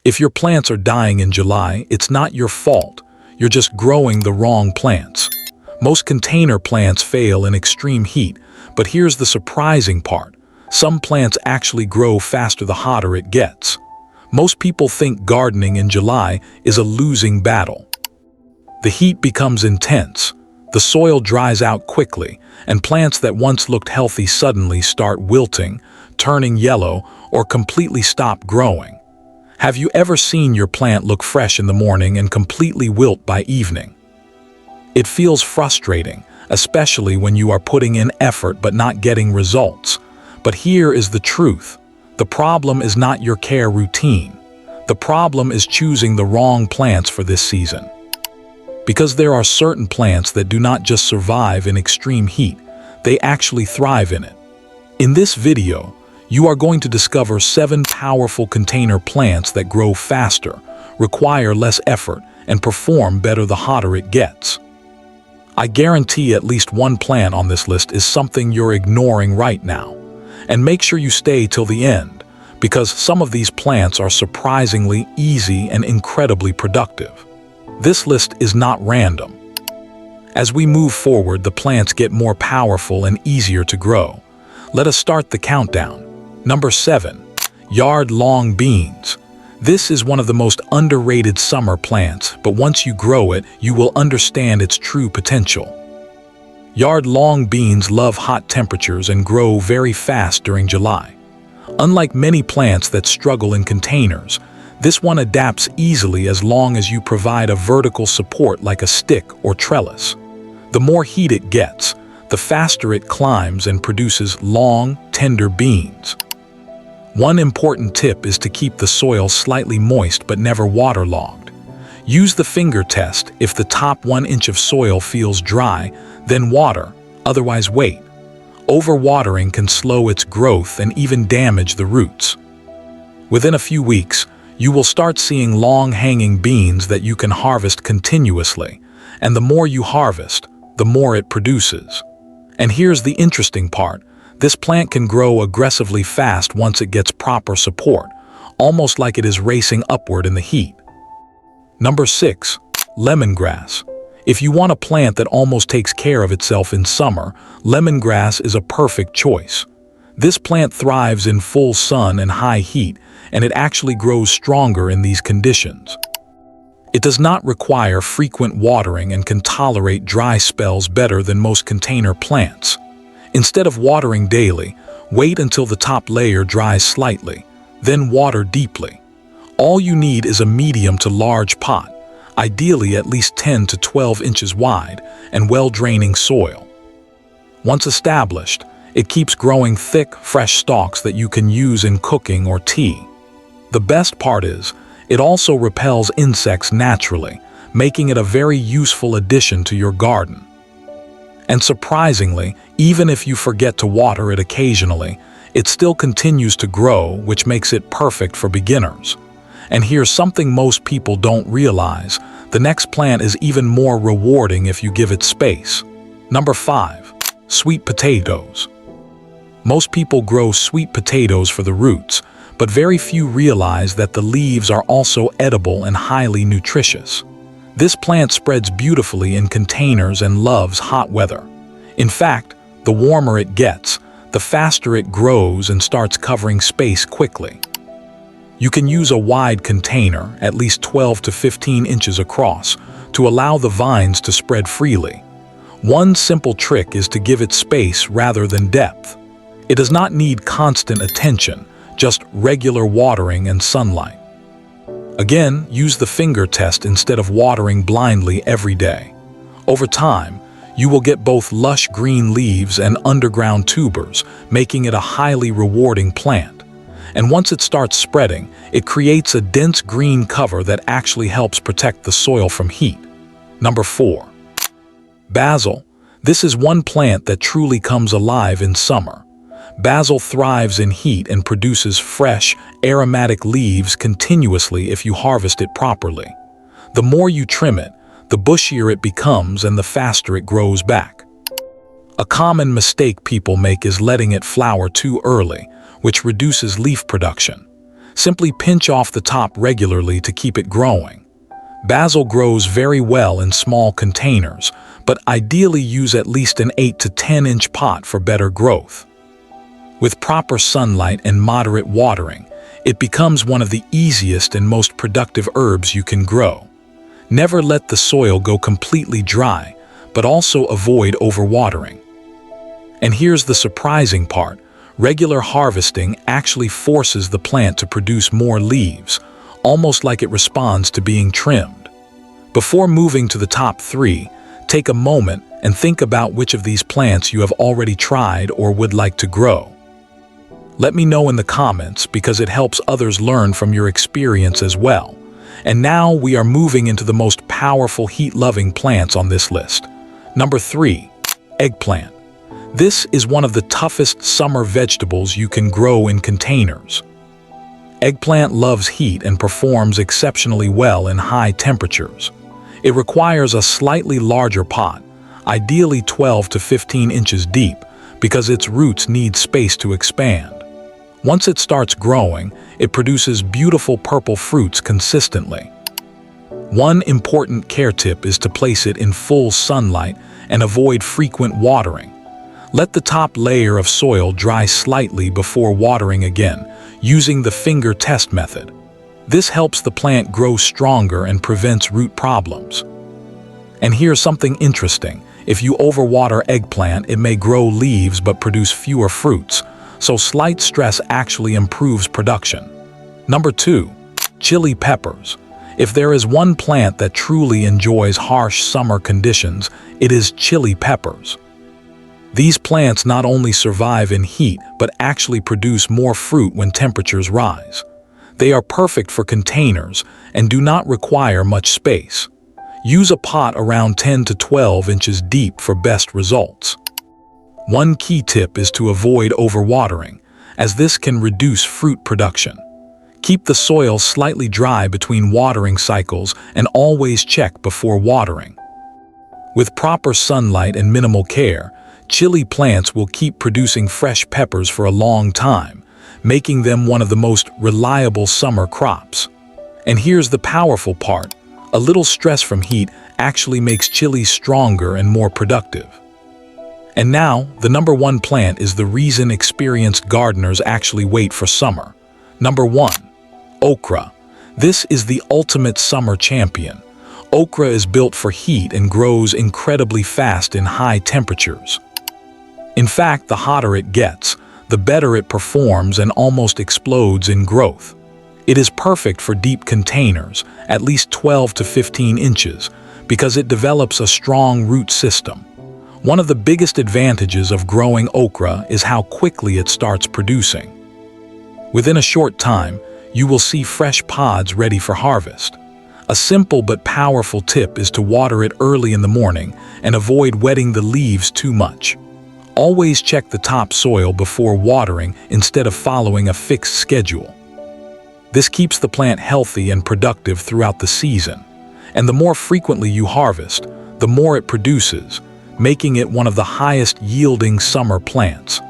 If your plants are dying in July, it's not your fault. You're just growing the wrong plants. Most container plants fail in extreme heat, but here's the surprising part. Some plants actually grow faster the hotter it gets. Most people think gardening in July is a losing battle. The heat becomes intense, the soil dries out quickly, and plants that once looked healthy suddenly start wilting, turning yellow, or completely stop growing. Have you ever seen your plant look fresh in the morning and completely wilt by evening? It feels frustrating, especially when you are putting in effort but not getting results. But here is the truth. The problem is not your care routine. The problem is choosing the wrong plants for this season. Because there are certain plants that do not just survive in extreme heat, they actually thrive in it. In this video, you are going to discover 7 powerful container plants that grow faster, require less effort, and perform better the hotter it gets. I guarantee at least one plant on this list is something you're ignoring right now. And make sure you stay till the end, because some of these plants are surprisingly easy and incredibly productive. This list is not random. As we move forward, the plants get more powerful and easier to grow. Let us start the countdown. Number 7. Yard-long beans. This is one of the most underrated summer plants, but once you grow it, you will understand its true potential. Yard-long beans love hot temperatures and grow very fast during July. Unlike many plants that struggle in containers, this one adapts easily as long as you provide a vertical support like a stick or trellis. The more heat it gets, the faster it climbs and produces long, tender beans. One important tip is to keep the soil slightly moist but never waterlogged. Use the finger test. If the top 1 inch of soil feels dry, then water, otherwise wait. Overwatering can slow its growth and even damage the roots. Within a few weeks, you will start seeing long-hanging beans that you can harvest continuously, and the more you harvest, the more it produces. And here's the interesting part. This plant can grow aggressively fast once it gets proper support, almost like it is racing upward in the heat. Number 6. Lemongrass. If you want a plant that almost takes care of itself in summer, lemongrass is a perfect choice. This plant thrives in full sun and high heat, and it actually grows stronger in these conditions. It does not require frequent watering and can tolerate dry spells better than most container plants. Instead of watering daily, wait until the top layer dries slightly, then water deeply. All you need is a medium to large pot, ideally at least 10 to 12 inches wide, and well-draining soil. Once established, it keeps growing thick, fresh stalks that you can use in cooking or tea. The best part is, it also repels insects naturally, making it a very useful addition to your garden. And surprisingly, even if you forget to water it occasionally, it still continues to grow, which makes it perfect for beginners. And here's something most people don't realize. The next plant is even more rewarding if you give it space. Number 5. Sweet potatoes. Most people grow sweet potatoes for the roots, but very few realize that the leaves are also edible and highly nutritious. This plant spreads beautifully in containers and loves hot weather. In fact, the warmer it gets, the faster it grows and starts covering space quickly. You can use a wide container, at least 12 to 15 inches across, to allow the vines to spread freely. One simple trick is to give it space rather than depth. It does not need constant attention, just regular watering and sunlight. Again, use the finger test instead of watering blindly every day. Over time, you will get both lush green leaves and underground tubers, making it a highly rewarding plant. And once it starts spreading, it creates a dense green cover that actually helps protect the soil from heat. Number 4. Basil. This is one plant that truly comes alive in summer. Basil thrives in heat and produces fresh, aromatic leaves continuously if you harvest it properly. The more you trim it, the bushier it becomes and the faster it grows back. A common mistake people make is letting it flower too early, which reduces leaf production. Simply pinch off the top regularly to keep it growing. Basil grows very well in small containers, but ideally use at least an 8 to 10 inch pot for better growth. With proper sunlight and moderate watering, it becomes one of the easiest and most productive herbs you can grow. Never let the soil go completely dry, but also avoid overwatering. And here's the surprising part. Regular harvesting actually forces the plant to produce more leaves, almost like it responds to being trimmed. Before moving to the top 3, take a moment and think about which of these plants you have already tried or would like to grow. Let me know in the comments because it helps others learn from your experience as well. And now we are moving into the most powerful heat-loving plants on this list. Number 3, eggplant. This is one of the toughest summer vegetables you can grow in containers. Eggplant loves heat and performs exceptionally well in high temperatures. It requires a slightly larger pot, ideally 12 to 15 inches deep, because its roots need space to expand. Once it starts growing, it produces beautiful purple fruits consistently. One important care tip is to place it in full sunlight and avoid frequent watering. Let the top layer of soil dry slightly before watering again, using the finger test method. This helps the plant grow stronger and prevents root problems. And here's something interesting. If you overwater eggplant, it may grow leaves but produce fewer fruits, so slight stress actually improves production. Number 2, chili peppers. If there is one plant that truly enjoys harsh summer conditions, it is chili peppers. These plants not only survive in heat, but actually produce more fruit when temperatures rise. They are perfect for containers and do not require much space. Use a pot around 10 to 12 inches deep for best results. One key tip is to avoid overwatering, as this can reduce fruit production. Keep the soil slightly dry between watering cycles and always check before watering. With proper sunlight and minimal care, chili plants will keep producing fresh peppers for a long time, making them one of the most reliable summer crops. And here's the powerful part. A little stress from heat actually makes chilies stronger and more productive. And now, the number 1 plant is the reason experienced gardeners actually wait for summer. Number 1, okra. This is the ultimate summer champion. Okra is built for heat and grows incredibly fast in high temperatures. In fact, the hotter it gets, the better it performs and almost explodes in growth. It is perfect for deep containers, at least 12 to 15 inches, because it develops a strong root system. One of the biggest advantages of growing okra is how quickly it starts producing. Within a short time, you will see fresh pods ready for harvest. A simple but powerful tip is to water it early in the morning and avoid wetting the leaves too much. Always check the top soil before watering instead of following a fixed schedule. This keeps the plant healthy and productive throughout the season, and the more frequently you harvest, the more it produces, making it one of the highest yielding summer plants.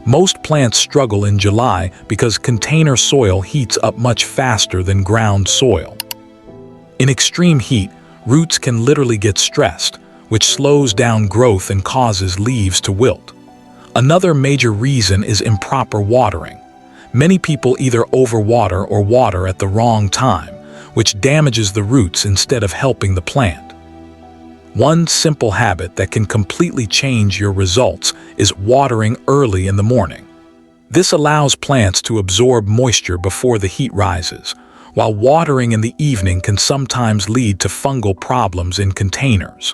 Most plants struggle in July because container soil heats up much faster than ground soil. In extreme heat, roots can literally get stressed, which slows down growth and causes leaves to wilt. Another major reason is improper watering. Many people either overwater or water at the wrong time, which damages the roots instead of helping the plant. One simple habit that can completely change your results is watering early in the morning. This allows plants to absorb moisture before the heat rises, while watering in the evening can sometimes lead to fungal problems in containers.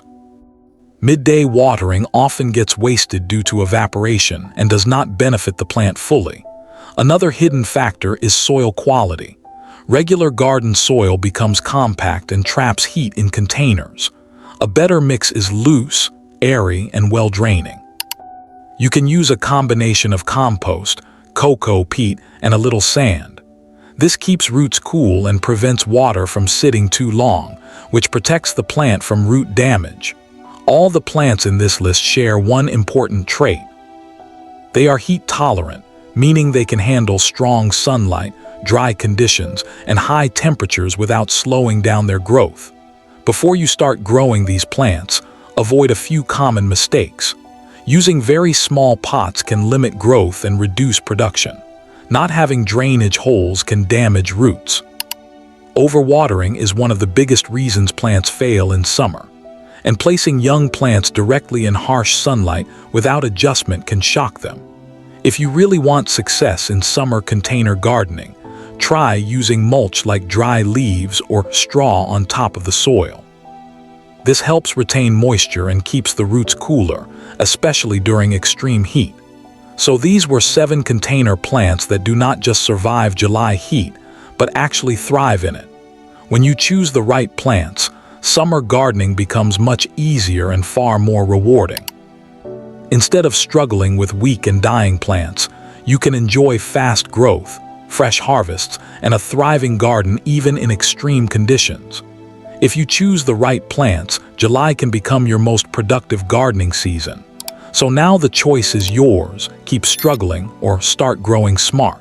Midday watering often gets wasted due to evaporation and does not benefit the plant fully. Another hidden factor is soil quality. Regular garden soil becomes compact and traps heat in containers. A better mix is loose, airy, and well-draining. You can use a combination of compost, cocoa peat, and a little sand. This keeps roots cool and prevents water from sitting too long, which protects the plant from root damage. All the plants in this list share one important trait. They are heat tolerant, meaning they can handle strong sunlight, dry conditions, and high temperatures without slowing down their growth. Before you start growing these plants, avoid a few common mistakes. Using very small pots can limit growth and reduce production. Not having drainage holes can damage roots. Overwatering is one of the biggest reasons plants fail in summer. And placing young plants directly in harsh sunlight without adjustment can shock them. If you really want success in summer container gardening, try using mulch like dry leaves or straw on top of the soil. This helps retain moisture and keeps the roots cooler, especially during extreme heat. So these were 7 container plants that do not just survive July heat, but actually thrive in it. When you choose the right plants, summer gardening becomes much easier and far more rewarding. Instead of struggling with weak and dying plants, you can enjoy fast growth, fresh harvests, and a thriving garden even in extreme conditions. If you choose the right plants, July can become your most productive gardening season. So now the choice is yours. Keep struggling or start growing smart.